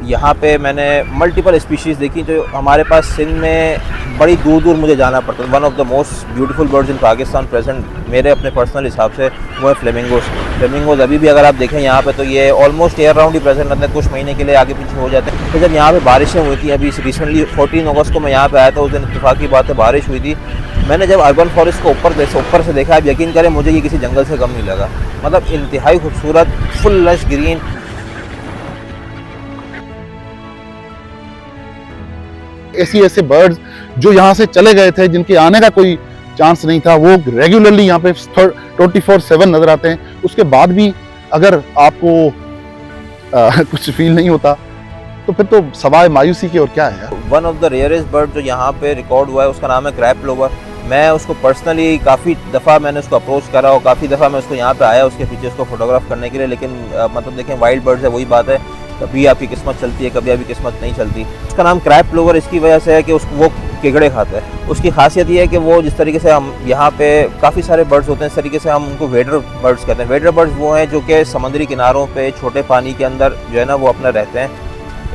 यहाँ पे मैंने मल्टीपल स्पीशीज़ देखी जो हमारे पास सिंध में बड़ी दूर दूर मुझे जाना पड़ता है। One of the most beautiful birds in Pakistan present मेरे अपने पर्सनल हिसाब से वो है फ्लेमिंगोस। फ्लेमिंगोस अभी भी अगर आप देखें यहाँ पे तो ये ऑलमोस्ट ईयर राउंड ही प्रेजेंट रहते हैं, कुछ महीने के लिए आगे पीछे हो जाते हैं। तो जब यहाँ पे बारिशें हुई थी अभी रिसेंटली 14 अगस्त को मैं यहाँ पे आया था, उस दिन इत्तेफाक की बात है बारिश हुई थी। मैंने जब अर्बन फॉरेस्ट को ऊपर से देखा, आप यकीन करें मुझे ये किसी जंगल से कम नहीं लगा। मतलब इंतहाई खूबसूरत फुल लश ग्रीन। ऐसे बर्ड्स जो यहाँ से चले गए थे, जिनके आने का कोई चांस नहीं था, वो रेगुलरली यहाँ पे 24/7 नजर आते हैं। उसके बाद भी अगर आपको कुछ फील नहीं होता तो फिर तो सवाए मायूसी की और क्या है। One of the rarest bird जो यहाँ पे रिकॉर्ड हुआ है उसका नाम है क्रैप प्लोवर। मैं उसको पर्सनली काफ़ी दफ़ा मैंने उसको अप्रोच करा और काफ़ी दफ़ा मैं उसको यहाँ पे आया उसके फीचर्स को फोटोग्राफ करने के लिए, लेकिन मतलब देखें वाइल्ड बर्ड्स है, वही बात है, कभी आपकी किस्मत चलती है, कभी आपकी किस्मत नहीं चलती। उसका नाम क्रैप प्लोवर इसकी वजह से है कि उसको वो केकड़े खाता है। उसकी खासियत ये है कि वो जिस तरीके से हम यहाँ पे काफ़ी सारे बर्ड्स होते हैं, इस तरीके से हम उनको वेडर बर्ड्स कहते हैं। वेडर बर्ड्स वो हैं जो कि समुद्री किनारों पे छोटे पानी के अंदर जो है ना वो अपना रहते हैं।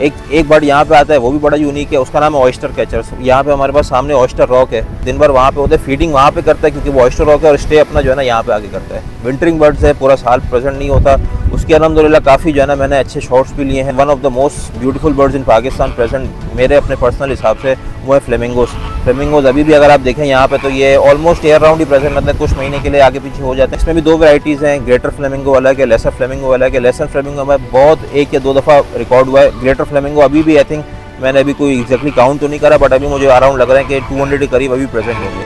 एक बर्ड यहाँ पे आता है, वो भी बड़ा यूनिक है, उसका नाम है ऑयस्टर कैचर्स। यहाँ पे हमारे पास सामने ऑयस्टर रॉक है, दिन भर वहाँ पे होते हैं, फीडिंग वहाँ पे करता है क्योंकि वो ऑयस्टर रॉक है, और स्टे अपना जो है ना यहाँ पे आके करता है। विंटरिंग बर्ड्स है, पूरा साल प्रेजेंट नहीं होता। उसके अल्हम्दुलिल्लाह काफ़ी जो है ना मैंने अच्छे शॉट्स भी लिए हैं। One of the most beautiful birds in Pakistan present मेरे अपने पर्सनल हिसाब से वो है फ्लेमिंगोस। फ्लेमिंगोस अभी भी अगर आप देखें यहाँ पे तो ये ऑलमोस्ट ईयर राउंड ही प्रेजेंट रहते हैं, कुछ महीने के लिए आगे पीछे हो जाते हैं। इसमें भी दो वैराइटीज़ हैं, ग्रेटर फ्लेमिंगो अलग है, लेसर फ्लेमिंगो अलग है। लेसर फ्लेमिंगो में बहुत 1 या 2 दफ़ा रिकॉर्ड हुआ है। ग्रेटर फ्लेमिंगो अभी भी आई थिंक मैंने अभी कोई एग्जैक्टली काउंट तो नहीं करा, बट अभी मुझे अराउंड लग रहा है कि 200 के करीब अभी प्रेजेंट होंगे।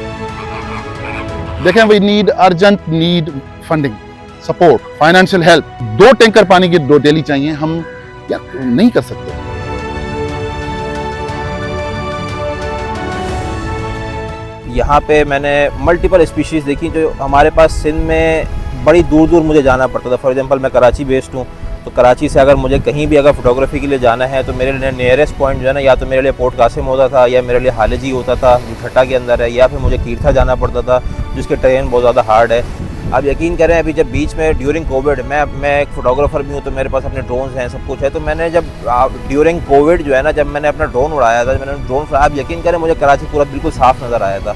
देखें, we need urgent need funding, support, financial help. 2 tanker पानी की डेली चाहिए, हम क्या नहीं कर सकते। यहाँ पे मैंने मल्टीपल स्पीशीज़ देखी जो हमारे पास सिंध में बड़ी दूर दूर मुझे जाना पड़ता था। फॉर एग्जांपल मैं कराची बेस्ड हूँ, तो कराची से अगर मुझे कहीं भी अगर फोटोग्राफी के लिए जाना है तो मेरे लिए नियरेस्ट पॉइंट जो है ना या तो मेरे लिए पोर्ट कासिम होता था, या मेरे लिए हालेजी होता था जो ठट्टा के अंदर है, या फिर मुझे कीरथा जाना पड़ता था जिसके ट्रेन बहुत ज़्यादा हार्ड है। आप यकीन करें अभी जब बीच में ड्यूरिंग कोविड, मैं एक फ़ोटोग्राफ़र भी हूँ तो मेरे पास अपने ड्रोन्स हैं, सब कुछ है, तो मैंने जब ड्यूरिंग कोविड जो है ना जब मैंने अपना ड्रोन उड़ाया था, मैंने ड्रोन उड़ाया, आप यकीन करें मुझे कराची पूरा बिल्कुल साफ़ नज़र आया था।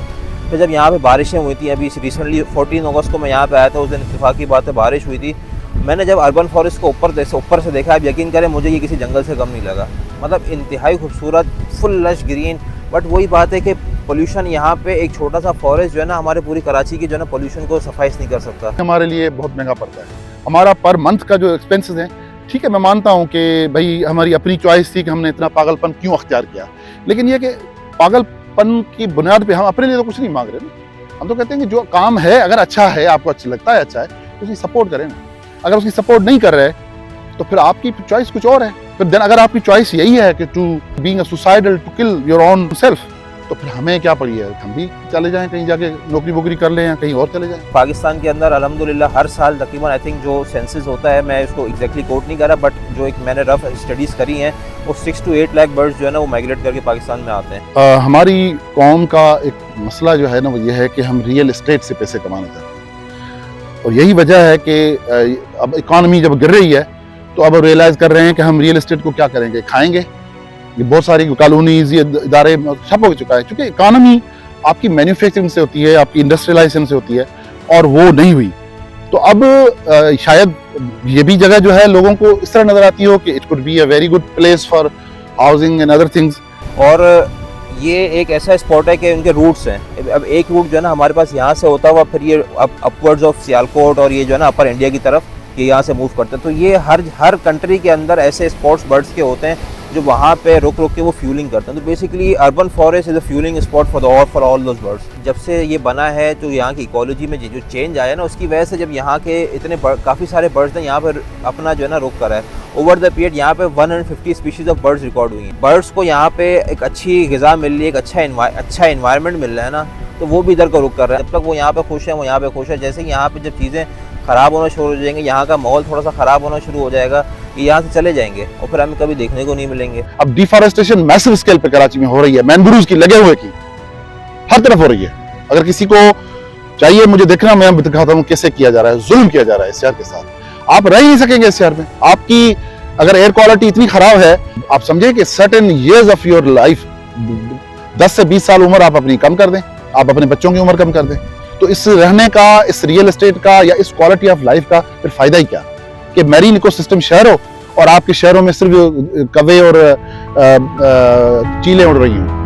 फिर जब यहाँ पे बारिशें हुई थी अभी रिसेंटली 14 अगस्त को मैं यहाँ पे आया था, उस दिन इत्तेफाक की बात है बारिश हुई थी। मैंने जब अर्बन फॉरेस्ट को ऊपर से देखा, आप यकीन करें मुझे ये किसी जंगल से कम नहीं लगा। मतलब इंतहाई खूबसूरत फुल लश ग्रीन। बट वही बात है कि पोल्यूशन यहाँ पे एक छोटा सा फॉरेस्ट जो है ना हमारे पूरी कराची की जो है ना पोल्यूशन को सफाइस नहीं कर सकता। हमारे लिए बहुत महंगा पड़ता है। हमारा पर मंथ का जो एक्सपेंसेस हैं, ठीक है मैं मानता हूँ कि भाई हमारी अपनी चॉइस थी कि हमने इतना पागलपन क्यों अख्तियार किया, लेकिन ये कि पागलपन की बुनियाद पे हम अपने लिए तो कुछ नहीं मांग रहे ना। हम तो कहते हैं कि जो काम है अगर अच्छा है, आपको अच्छा लगता है, अच्छा है तो उसकी सपोर्ट करें ना। अगर उसकी सपोर्ट नहीं कर रहे तो फिर आपकी चॉइस कुछ और है। फिर देन अगर आपकी चॉइस यही है कि to being a suicidal to kill your own self, तो फिर हमें क्या पड़ी है, हम भी चले जाएं कहीं जाके नौकरी वोकरी कर लें या कहीं और चले जाएं। पाकिस्तान के अंदर अल्हम्दुलिल्लाह हर साल तकरीबन आई थिंक जो सेंसस होता है, मैं इसको एग्जैक्टली कोट नहीं कर रहा, बट जो एक मैंने रफ स्टडीज़ करी हैं वो 6 to 8 लाख बर्ड्स जो है ना वो माइग्रेट करके पाकिस्तान में आते हैं। हमारी कौम का एक मसला जो है ना वो ये है कि हम रियल एस्टेट से पैसे कमाना चाहते हैं, और यही वजह है कि अब इकॉनमी जब गिर रही है तो अब रियलाइज़ कर रहे हैं कि हम रियल एस्टेट को क्या करेंगे, खाएंगे। ये बहुत सारी कॉलोनीज, ये इदारे ठप हो चुका है, क्योंकि इकॉनमी आपकी मैन्युफैक्चरिंग से होती है, आपकी इंडस्ट्रियलाइजेशन से होती है, और वो नहीं हुई। तो अब शायद ये भी जगह जो है लोगों को इस तरह नजर आती हो कि it could be a very good place for housing and other things. और ये एक ऐसा स्पॉट है कि उनके रूट्स हैं। अब एक रूट जो है ना हमारे पास यहाँ से होता हुआ फिर ये अपवर्ड्स ऑफ सियालकोट और ये जो है ना अपर इंडिया की तरफ ये यहाँ से मूव करते हैं। तो ये हर कंट्री के अंदर ऐसे स्पॉट्स बर्ड्स के होते हैं जो वहाँ पे रुक के वो फ्यूलिंग करते हैं। तो basically urban forest is a fuelling spot for all those birds. जब से ये बना है तो यहाँ की इकोलॉजी में जो चेंज आया ना उसकी वजह से जब यहाँ के इतने काफ़ी सारे बर्ड्स ने यहाँ पर अपना जो है ना रुक करा है। ओवर द पीरियड यहाँ पे 150 स्पीशीज़ ऑफ बर्ड्स रिकॉर्ड हुई हैं। बर्ड्स को यहाँ पे एक अच्छी ग़िज़ा मिल रही है, एक अच्छा इन्वायरमेंट मिल रहा है ना, तो वो भी इधर को रुक कर रहे हैं। जब तक वो यहाँ पे खुश हैं वो यहाँ पे खुश है। जैसे कि यहाँ पे जब चीज़ें ख़राब होना शुरू हो जाएंगे, यहाँ का माहौल थोड़ा सा ख़राब होना शुरू हो जाएगा, ये यहाँ से चले जाएंगे और फिर हमें कभी देखने को नहीं मिलेंगे। अब डिफॉरेस्टेशन मैसिव स्केल पे कराची में हो रही है, मैनग्रोव्स की, लगे हुए की, हर तरफ हो रही है। अगर किसी को चाहिए मुझे देखना, मैं दिखाता हूँ कैसे किया जा रहा है, जुल्म किया जा रहा है इस शहर के साथ। आप रह ही नहीं सकेंगे इस शहर में। आपकी अगर एयर क्वालिटी इतनी खराब है, आप समझे कि certain years of your life, 10 से 20 साल उम्र आप अपनी कम कर दें, आप अपने बच्चों की उम्र कम कर दें, तो इस रहने का, इस रियल एस्टेट का या इस क्वालिटी ऑफ लाइफ का फिर फायदा ही क्या? कि मैरीन इकोसिस्टम शहर हो और आपके शहरों में सिर्फ कौवे और चीलें उड़ रही हों।